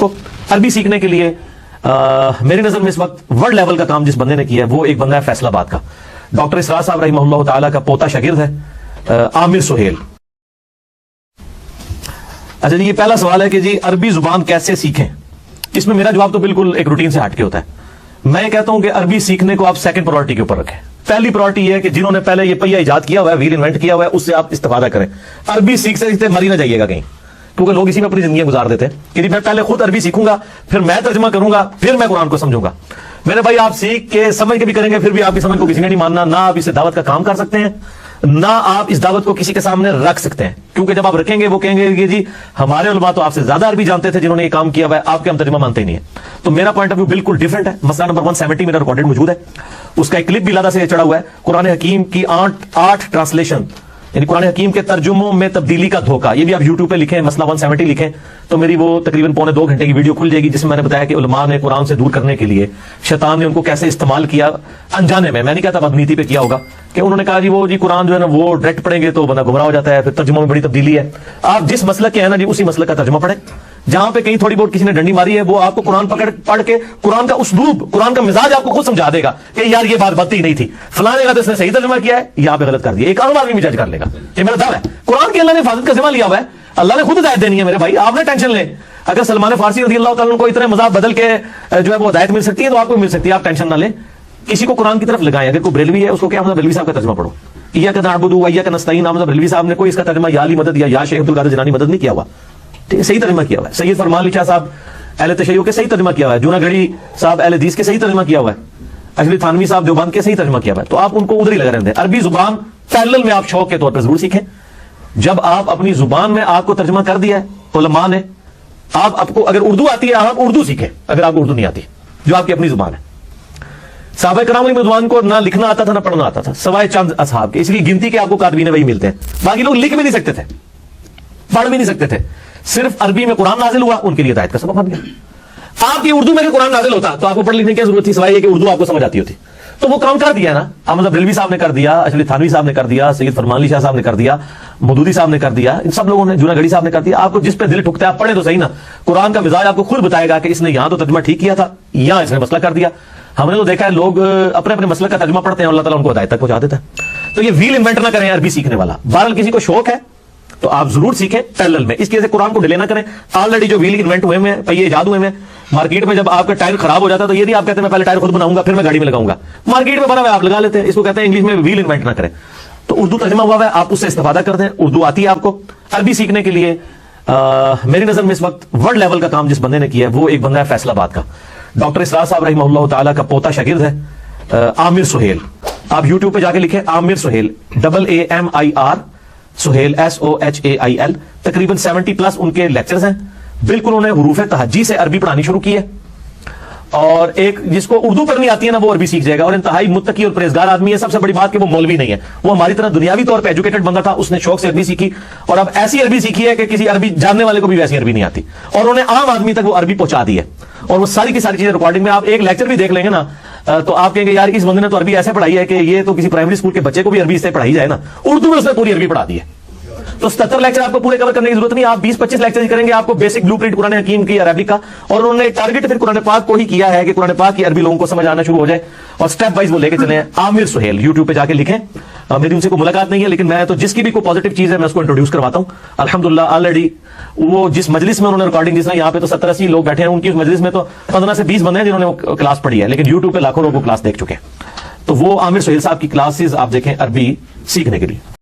کو عربی سیکھنے کے لیے میری نظر میں اس وقت ورلڈ لیول کا کام جس بندے نے کیا ہے وہ ایک بندہ ہے فیصل آباد کا، ڈاکٹر اسرار صاحب رحمہ اللہ تعالیٰ کا پوتا شاگرد ہے عامر سہیل۔ اچھا جی، یہ پہلا سوال ہے کہ جی عربی زبان کیسے سیکھیں؟ اس میں میرا جواب تو بالکل ایک روٹین سے ہٹ کے ہوتا ہے۔ میں کہتا ہوں کہ عربی سیکھنے کو آپ سیکنڈ پرائورٹی کے اوپر رکھیں۔ پہلی پرائورٹی یہ ہے کہ جنہوں نے پہلے یہ پہیہ ایجاد کیا ہوا ہے، ویل انوینٹ کیا ہوا ہے، اس سے آپ استفادہ کریں۔ عربی سیکھتے مر ہی نہ جائیے گا کہیں، کیونکہ لوگ اسی میں اپنی زندگیاں گزار دیتے ہیں کہ میں پہلے خود عربی سیکھوں گا، پھر میں ترجمہ کروں گا، پھر میں قرآن کو سمجھوں گا۔ میرے بھائی، آپ سیکھ کے سمجھ کے بھی کریں گے، پھر بھی آپ کی سمجھ کو کسی نے نہیں ماننا، نہ آپ اسے دعوت کا کام کر سکتے ہیں، نہ آپ اس دعوت کو کسی کے سامنے رکھ سکتے ہیں، کیونکہ جب آپ رکھیں گے وہ کہیں گے کہ جی ہمارے علماء تو آپ سے زیادہ عربی جانتے تھے جنہوں نے یہ کام کیا ہوا ہے، آپ کے ہم ترجمہ مانتے ہی نہیں ہے۔ تو میرا پوائنٹ آف ویو بالکل ڈیفرنٹ ہے۔ مسئلہ نمبر 170 میرا ریکارڈڈ موجود ہے، اس کا ایک کلپ بھی لادہ سے چڑھا ہوا ہے، قرآن حکیم کی 8 ٹرانسلیشن، یعنی قرآن حکیم کے ترجموں میں تبدیلی کا دھوکہ۔ یہ بھی آپ یوٹیوب پہ لکھیں، مسئلہ 170 لکھیں تو میری وہ تقریباً 1.25 گھنٹے کی ویڈیو کھل جائے گی، جس میں میں نے بتایا کہ علماء نے قرآن سے دور کرنے کے لیے شیطان نے ان کو کیسے استعمال کیا انجانے میں نہیں کہتا بدنیتی پہ کیا ہوگا، کہ انہوں نے کہا جی وہ جی قرآن جو ہے نا وہ ڈائریکٹ پڑھیں گے تو بندہ گمراہ ہو جاتا ہے، پھر ترجموں میں بڑی تبدیلی ہے۔ آپ جس مسلک کے ہیں نا جی اسی مسلک کا ترجمہ پڑھیں، جہاں پہ کہیں تھوڑی بہت کسی نے ڈنڈی ماری ہے وہ آپ کو قرآن پڑھ کے قرآن کا اسلوب، قرآن کا مزاج آپ کو خود سمجھا دے گا کہ یار یہ بات بنتی ہی نہیں تھی، فلانے کا تو اس نے صحیح ترجمہ کیا ہے، یہاں پہ غلط کر دیا۔ ایک عام آدمی بھی جج کر لے گا، یہ میرا دعویٰ ہے۔ قرآن کی اللہ نے حفاظت کا ذمہ لیا ہوا ہے، اللہ نے خود ہدایت دینی ہے میرے بھائی، آپ نے ٹینشن لیں۔ اگر سلمان فارسی رضی اللہ تعالیٰ کو اتنے مذاہب بدل کے جو ہے وہ ہدایت مل سکتی ہے تو آپ کو مل سکتی ہے، آپ ٹینشن نہ لیں، کسی کو قرآن کی طرف لگائیں۔ اگر کوئی بریلوی ہے اس کو کیا بریلوی صاحب کا ترجمہ پڑھو، ایاک نعبد و ایاک نستعین، بریلوی صاحب نے کوئی اس کا ترجمہ یا علی مدد یا شیخ عبد القادر جیلانی مدد نہیں کیا ہوا، صحیح ترجمہ کیا ہوا ہے۔ سید فرمان علی شاہ صاحب اہل تشیع کے صحیح ترجمہ کیا ہوا ہے، جونا گھڑی صاحب اہل حدیث کے صحیح ترجمہ کیا ہوا ہے، اشرف تھانوی صاحب دیوبند کے صحیح ترجمہ کیا ہوا ہے، تو آپ ان کو ادھر ہی لگا رہتے ہیں۔ عربی زبان پیرلل میں آپ شوق کے طور پر ضرور سیکھیں۔ جب آپ اپنی زبان میں آپ کو ترجمہ کر دیا ہے علماء نے، آپ کو اگر اردو آتی ہے آپ اردو سیکھیں، اگر آپ کو اردو نہیں آتی جو آپ کی اپنی زبان ہے۔ صحابہ کرام علیہم رضوان کو نہ لکھنا آتا تھا نہ پڑھنا آتا تھا، سوائے چند اصحاب کے، اس لیے گنتی کے آپ کو کاتبین وحی ملتے ہیں، باقی لوگ لکھ بھی نہیں سکتے تھے، پڑھ بھی نہیں سکتے تھے۔ صرف عربی میں قرآن نازل ہوا، ان کے لیے ہدایت کا سبب بن گیا۔ آپ کی اردو میں قرآن نازل ہوتا تو آپ کو پڑھ لکھنے کی ضرورت تھی، سوائے یہ کہ اردو آپ کو سمجھ آتی ہوتی، تو وہ کام کر دیا نا۔ احمد بریلوی صاحب نے کر دیا، اشرف تھانوی صاحب نے کر دیا، سید فرمان علی شاہ صاحب نے کر دیا، مودودی صاحب نے کر دیا، ان سب لوگوں نے، جونا گھڑی صاحب نے کر دیا۔ آپ کو جس پہ دل ٹھکتا ہے آپ پڑھیں تو صحیح نا، قرآن کا مزاج آپ کو خود بتائے گا کہ اس نے یہاں تو ترجمہ ٹھیک کیا تھا، یہاں اس نے مسئلہ کر دیا۔ ہم نے تو دیکھا ہے لوگ اپنے اپنے مسئلہ کا ترجمہ پڑھتے ہیں، اللہ تعالیٰ ان کو ہدایت تک پہنچا دیتا ہے۔ تو یہ ویل انوینٹ نہ کریں عربی سیکھنے والا۔ بہرحال کسی کو شوق ہے تو آپ ضرور سیکھیں پیرلل میں، اس کی وجہ سے قرآن کو ڈیلے نہ کریں۔ آلریڈی جو ویل انوینٹ ہوئے ہیں، پہیے ایجاد ہوئے ہیں مارکیٹ میں، جب آپ کا ٹائر خراب ہو جاتا ہے تو یہ نہیں آپ کہتے ہیں میں پہلے ٹائر خود بناؤں گا پھر میں گاڑی میں لگاؤں گا، مارکیٹ میں بنا ہوا ہے آپ لگا لیتے ہیں، اس کو کہتے ہیں انگلش میں ویل انوینٹ نہ کریں۔ تو اردو ترجمہ ہوا ہے، آپ اس سے استفادہ کرتے ہیں، اردو آتی ہے آپ کو۔ عربی سیکھنے کے لیے میری نظر میں اس وقت ورلڈ لیول کا کام جس بندے نے کیا ہے وہ ایک بندہ ہے فیصل آباد کا، ڈاکٹر اسرار صاحب رحمہ اللہ تعالیٰ کا پوتا شاگرد ہے عامر سہیل۔ آپ یوٹیوب پہ جا کے لکھیں عامر سہیل، AAMIR سہیل SOHAIL، تقریباً 70+ ان کے لیکچرز ہیں، بالکل انہوں نے حروف تہجی سے عربی پڑھانی شروع کی ہے، اور ایک جس کو اردو پڑھنی آتی ہے نا وہ عربی سیکھ جائے گا، اور انتہائی متقی اور پرہیزگار آدمی ہے۔ سب سے بڑی بات کہ وہ مولوی نہیں ہے، وہ ہماری طرح دنیاوی طور پہ ایجوکیٹڈ بندہ تھا، اس نے شوق سے عربی سیکھی، اور اب ایسی عربی سیکھی ہے کہ کسی عربی جاننے والے کو بھی ویسی عربی نہیں آتی، اور انہوں نے عام آدمی تک وہ عربی پہنچا دی ہے، اور وہ ساری کی ساری چیزیں ریکارڈنگ میں۔ آپ ایک لیکچر بھی دیکھ لیں گے نا تو آپ کہیں گے یار اس بندے نے تو عربی ایسے پڑھائی ہے کہ یہ تو کسی پرائمری اسکول کے بچے کو بھی عربی اس سے پڑھائی جائے نا، اردو میں اس نے پوری عربی پڑھا دی ہے۔ تو 77 لیکچر آپ کو پورے کور کرنے کی ضرورت نہیں، آپ 20-25 لیکچر کریں گے، آپ کو بیسک بلو پرنٹ قرآن حکیم کی عربی کا، اور انہوں نے ٹارگٹ پھر قرآن پاک کو ہی کیا ہے کہ قرآن پاک کی عربی لوگوں کو سمجھ آنا شروع ہو جائے، اور سٹیپ وائز وہ لے کے چلے ہیں۔ عامر سہیل یوٹیوب پہ جا کے لکھیں، میری ان سے کوئی ملاقات نہیں ہے لیکن میں تو جس کی بھی کوئی پازیٹیو چیز ہے میں اس کو انٹروڈیوس کرواتا ہوں۔ الحمدللہ آلریڈی وہ جس مجلس میں انہوں نے ریکارڈنگ، جس طرح یہاں پہ تو 70-80 لوگ بیٹھے ہیں، ان کی اس مجلس میں تو 15 سے 20 بندے ہیں جنہوں نے وہ کلاس پڑھی ہے، لیکن یوٹیوب پہ لاکھوں لوگ وہ کلاس دیکھ چکے ہیں۔ تو وہ عامر سہیل صاحب کی کلاسز آپ دیکھیں عربی سیکھنے کے لیے۔